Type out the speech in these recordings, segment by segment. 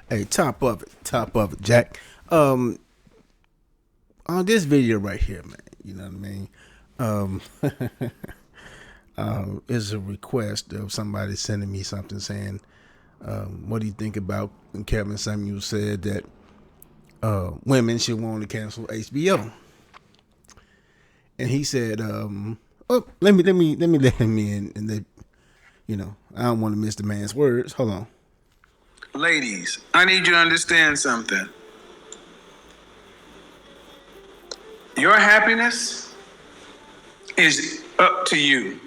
Hey, top of it, Jack. Um, on this video right here, man, you know what I mean? Um, is a request of somebody sending me something saying, what do you think about when Kevin Samuel said that women should want to cancel HBO? And he said, oh, let me let him in, and I don't want to miss the man's words. Hold on. Ladies, I need you to understand something. Your happiness is up to you.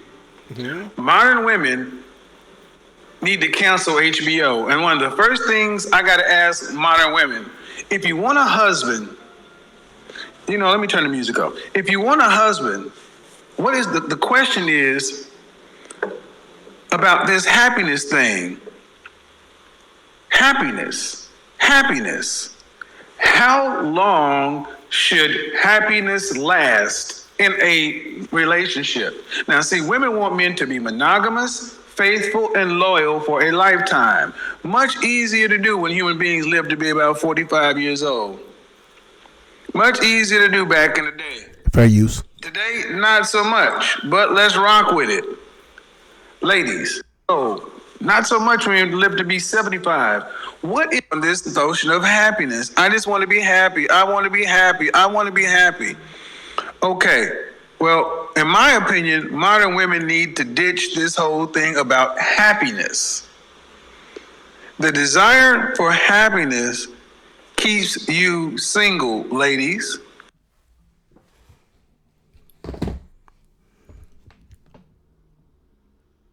Mm-hmm. Modern women need to cancel HBO. And one of the first things I got to ask modern women, if you want a husband, let me turn the music up. If you want a husband, what is the question is about this happiness thing. Happiness. How long should happiness last in a relationship? Now, see, women want men to be monogamous, faithful, and loyal for a lifetime. Much easier to do when human beings live to be about 45 years old. Much easier to do back in the day. Fair use. Today, not so much, but let's rock with it. Ladies, not so much when you live to be 75. What is this notion of happiness? I just want to be happy. I want to be happy. I want to be happy. Okay, well, in my opinion, modern women need to ditch this whole thing about happiness. The desire for happiness keeps you single, ladies.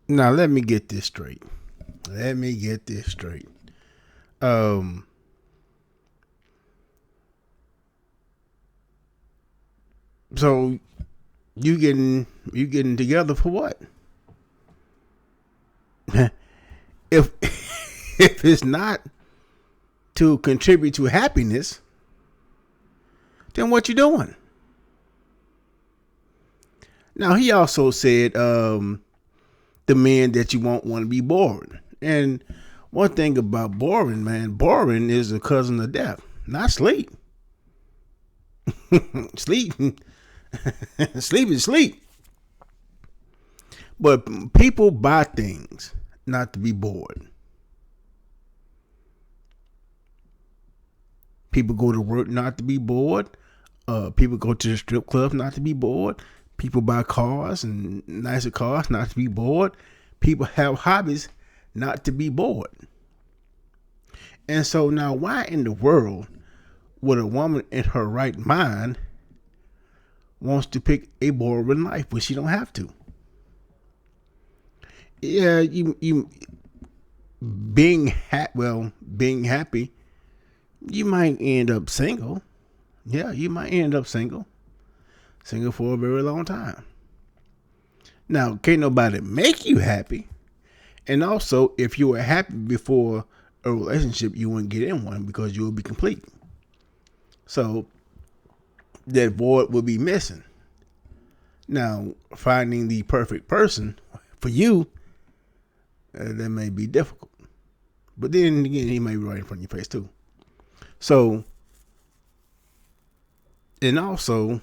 Now, let me get this straight. So you getting together for what? if if it's not to contribute to happiness, then what you doing? Now, he also said the men that you won't want to be boring. And one thing about boring, man, boring is a cousin of death, not sleep. Sleep is sleep. But people buy things not to be bored. People go to work not to be bored. People go to the strip club not to be bored. People buy cars and nicer cars not to be bored. People have hobbies not to be bored. And so now, why in the world would a woman in her right mind wants to pick a boring life when she don't have to? Yeah, you being happy, you might end up single. Yeah, you might end up single for a very long time. Now, can't nobody make you happy. And also, if you were happy before a relationship, you wouldn't get in one because you would be complete. So that void will be missing. Now, finding the perfect person for you, that may be difficult. But then again, he may be right in front of your face too. So, and also,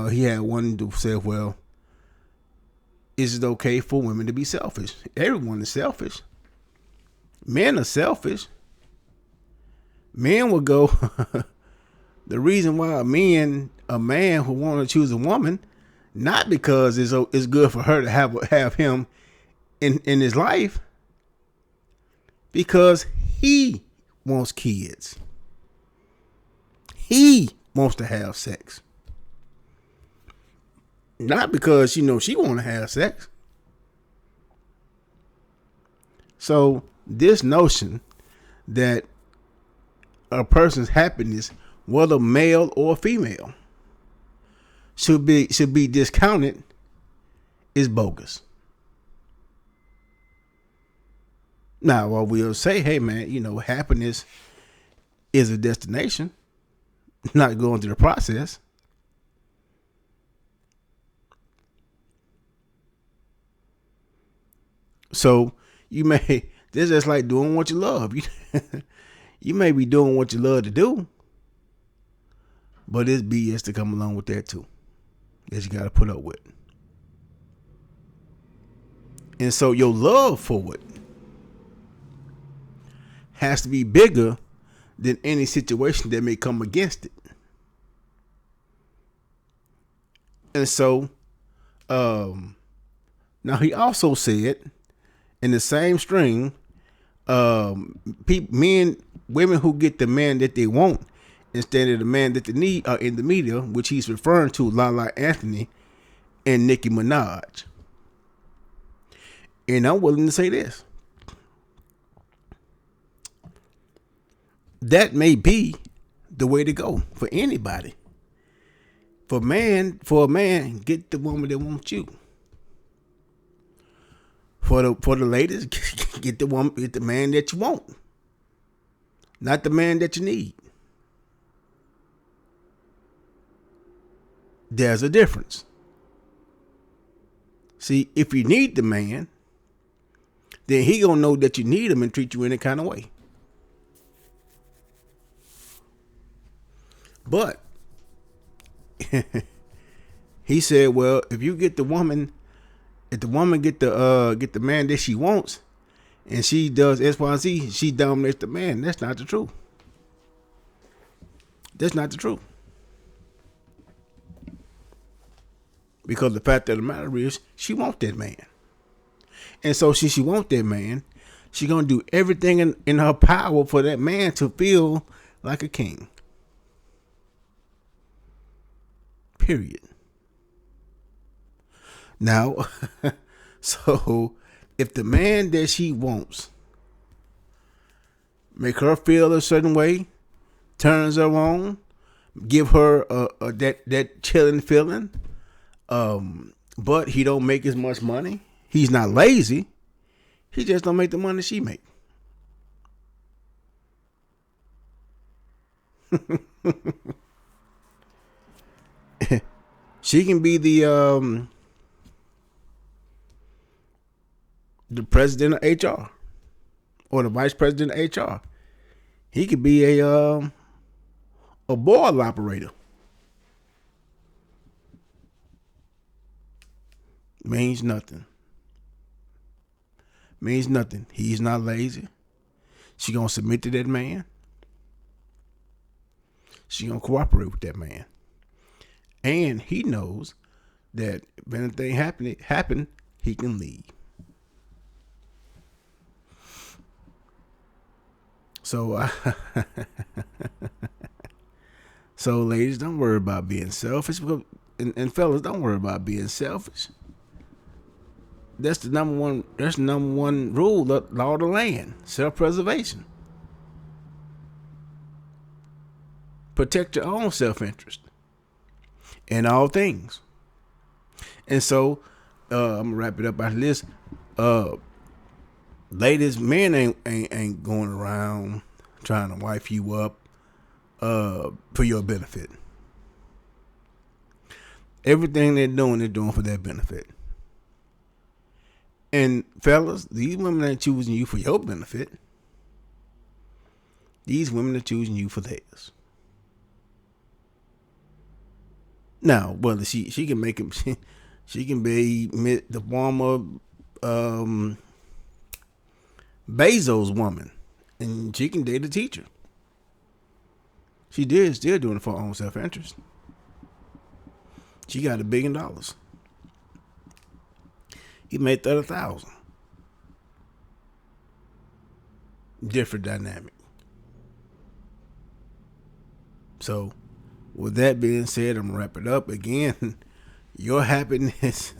he had one to say, well, is it okay for women to be selfish? Everyone is selfish. Men are selfish. Men will go. The reason why a man who want to choose a woman, not because it's good for her to have him in his life, because he wants kids. He wants to have sex. Not because she want to have sex. So this notion that a person's happiness, whether male or female, should be discounted is bogus. Now, while we'll say, hey man, happiness is a destination, not going through the process. So you may, this is like doing what you love. You may be doing what you love to do, but it's BS to come along with that too, that you got to put up with. And so your love for it has to be bigger than any situation that may come against it. And so, now he also said in the same string, men, women who get the man that they want instead of the man that they need are in the media, which he's referring to Lala Anthony and Nicki Minaj. And I'm willing to say this. That may be the way to go for anybody. For a man, get the woman that wants you. For the ladies, get the man that you want, not the man that you need. There's a difference. See, if you need the man, then he gonna know that you need him and treat you any kind of way. But he said, well, if you get the woman, if the woman get the man that she wants, and she does X, Y, Z, she dominates the man. That's not the truth. That's not the truth. Because the fact of the matter is, she wants that man. And so since she wants that man, she gonna do everything in her power for that man to feel like a king. Period. Now, so if the man that she wants make her feel a certain way, turns her on, give her that chilling feeling, but he don't make as much money. He's not lazy. He just don't make the money she make. She can be the president of HR or the vice president of HR. He could be a board operator. Means nothing. Means nothing. He's not lazy. She gonna submit to that man. She gonna cooperate with that man. And he knows that if anything happen, he can leave. So, so ladies, don't worry about being selfish. And fellas, don't worry about being selfish. That's the number one. That's the number one rule, law of the land: self-preservation. Protect your own self-interest in all things. And so, I'm gonna wrap it up after this. Ladies, men ain't going around trying to wife you up for your benefit. Everything they're doing for their benefit. And fellas, these women ain't choosing you for your benefit. These women are choosing you for theirs. Now, whether she can make him, she can be the former Bezos woman, and she can date a teacher. She still doing it for her own self-interest. She got $1 billion. He made 30,000. Different dynamic. So, with that being said, I'm gonna wrap it up again. Your happiness.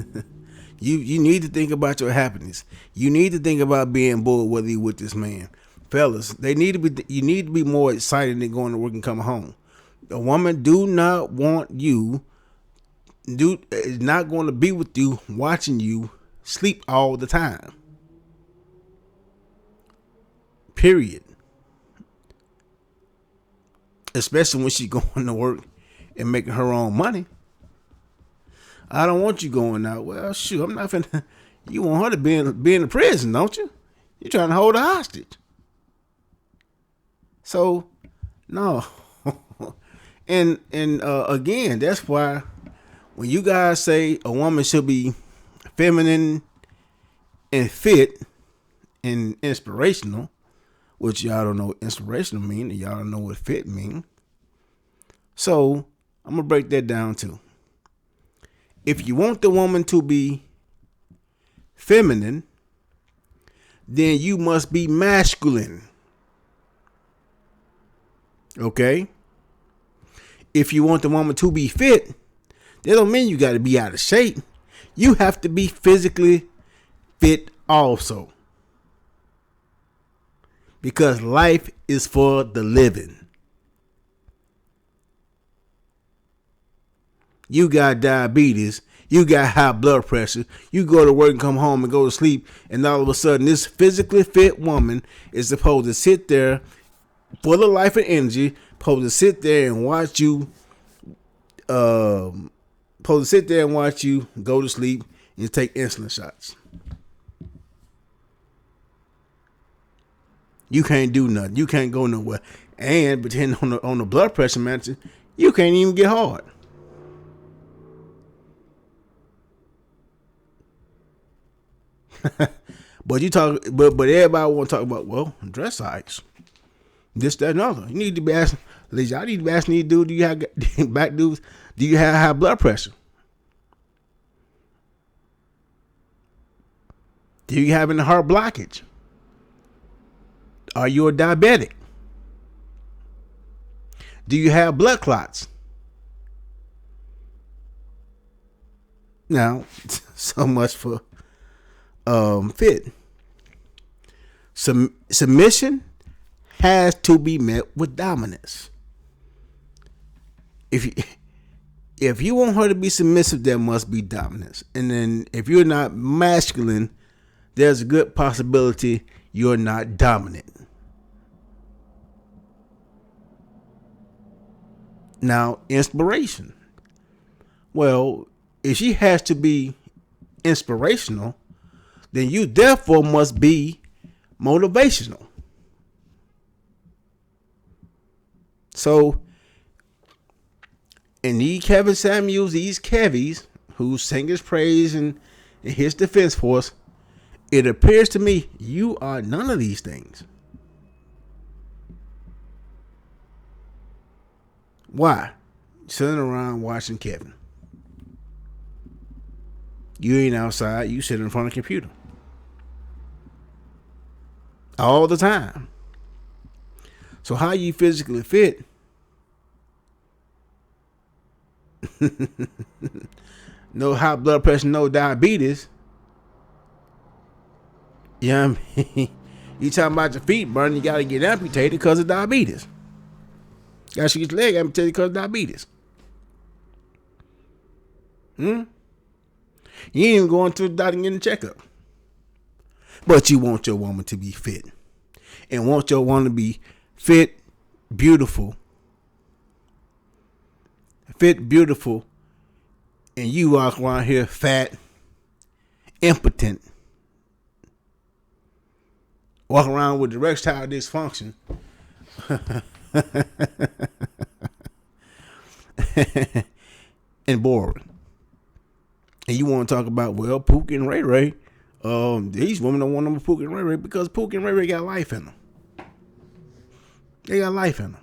You need to think about your happiness. You need to think about being bored whether you're with this man. Fellas, you need to be more excited than going to work and coming home. A woman do not want you, is not going to be with you watching you sleep all the time. Period. Especially when she's going to work and making her own money. I don't want you going out. Well, shoot, I'm not finna. You want her to be in the prison, don't you? You're trying to hold her hostage. So no. And again, that's why when you guys say a woman should be feminine and fit and inspirational, which y'all don't know what inspirational mean, and y'all don't know what fit mean. So I'm gonna break that down too. If you want the woman to be feminine, then you must be masculine. Okay? If you want the woman to be fit, that don't mean you got to be out of shape. You have to be physically fit also. Because life is for the living. You got diabetes, you got high blood pressure, you go to work and come home and go to sleep, and all of a sudden this physically fit woman is supposed to sit there full of life and energy, supposed to sit there and watch you go to sleep and take insulin shots. You can't do nothing. You can't go nowhere. And depending on the blood pressure matching, you can't even get hard. But everybody want to talk about, well, dress size, this, that, and other. You need to be asking. Ladies, I need to be asking you, dude, do you have back dudes? Do you have high blood pressure? Do you have any heart blockage? Are you a diabetic? Do you have blood clots? Now, so much for fit. Submission has to be met with dominance. If you want her to be submissive, there must be dominance. And then if you're not masculine, there's a good possibility you're not dominant. Now, inspiration. Well, if she has to be inspirational, then you therefore must be motivational. So, and these Kevin Samuels, these Kevies, who sing his praise in his defense force, it appears to me you are none of these things. Why? Sitting around watching Kevin. You ain't outside, you sit in front of a computer. All the time. So how you physically fit? No high blood pressure, no diabetes. You know what I mean? You talking about your feet burning, you gotta get amputated because of diabetes. Gotta get your leg amputated because of diabetes. You ain't even going to the doctor and getting a checkup. But you want your woman to be fit. And want your woman to be fit, beautiful. Fit, beautiful. And you walk around here fat, impotent. Walk around with erectile dysfunction. And boring. And you want to talk about, well, Pookie and Ray Ray. These women don't want them Pookie and Ray Ray because Pookie and Ray Ray got life in them. They got life in them.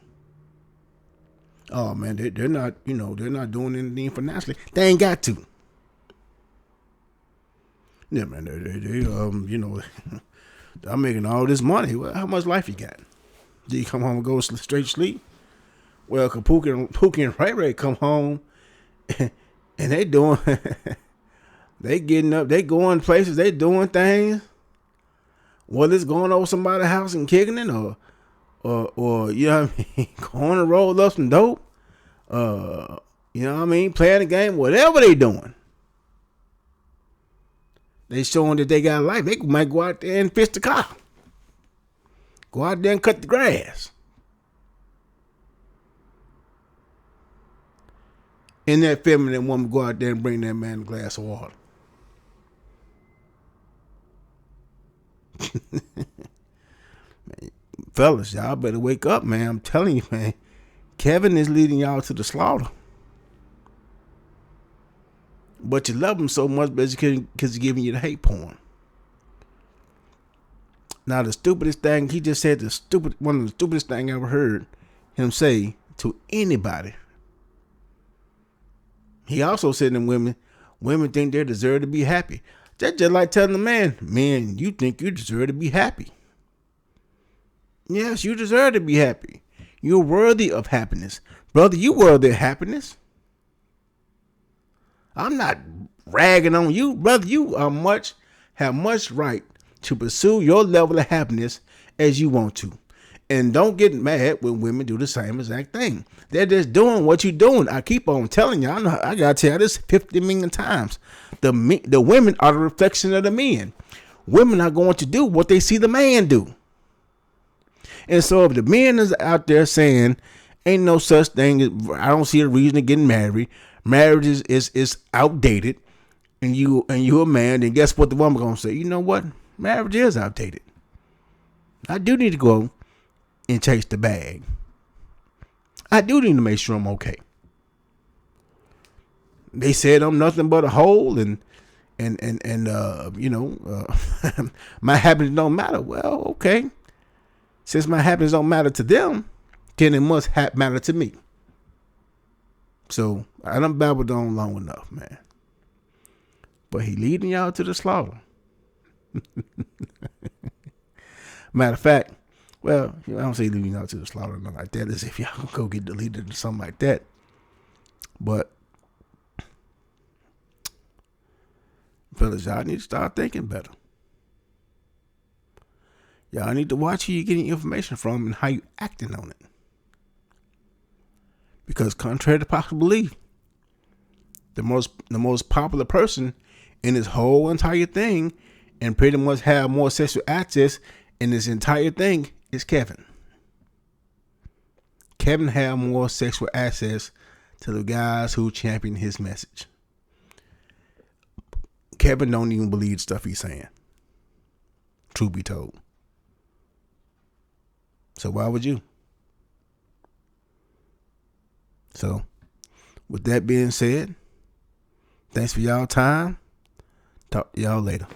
Oh man, they're not, they're not doing anything financially. They ain't got to. Yeah, man, I'm making all this money. Well, how much life you got? Do you come home and go straight to sleep? Well, cause Pookie and Ray Ray come home and they doing, they getting up, they going places, they doing things. Whether it's going over somebody's house and kicking it, or you know what I mean, going to roll up some dope, you know what I mean, playing the game, whatever they doing. They showing that they got life. They might go out there and fix the car. Go out there and cut the grass. And that feminine woman go out there and bring that man a glass of water. fellas, y'all better wake up, man. I'm telling you, man. Kevin is leading y'all to the slaughter. But you love him so much because he's giving you the hate porn. Now, the stupidest thing, he just said one of the stupidest thing I ever heard him say to anybody. He also said to women think they deserve to be happy. That's just like telling a man, you think you deserve to be happy. Yes, you deserve to be happy. You're worthy of happiness. Brother, you worthy of happiness. I'm not ragging on you. Brother, you have much right to pursue your level of happiness as you want to. And don't get mad when women do the same exact thing. They're just doing what you're doing. I keep on telling you. I gotta tell you this 50 million times. The women are the reflection of the men. Women are going to do what they see the man do. And so if the man is out there saying, ain't no such thing, I don't see a reason to getting married. Marriage is outdated. And you a man, then guess what the woman gonna say? You know what? Marriage is outdated. I do need to go and chase the bag. I do need to make sure I'm okay. They said I'm nothing but a hole and my happiness don't matter. Well, okay. Since my happiness don't matter to them, then it must matter to me. So I done babbled on long enough, man. But he leading y'all to the slaughter. Matter of fact, well, I don't say leading y'all to the slaughter or nothing like that. As if y'all gonna go get deleted or something like that. But fellas, y'all need to start thinking better. Y'all need to watch who you're getting information from and how you acting on it. Because contrary to popular belief, the most popular person in this whole entire thing and pretty much have more sexual access in this entire thing is Kevin. Kevin had more sexual access to the guys who champion his message. Kevin don't even believe the stuff he's saying. Truth be told. So why would you? So, with that being said, thanks for y'all time. Talk to y'all later.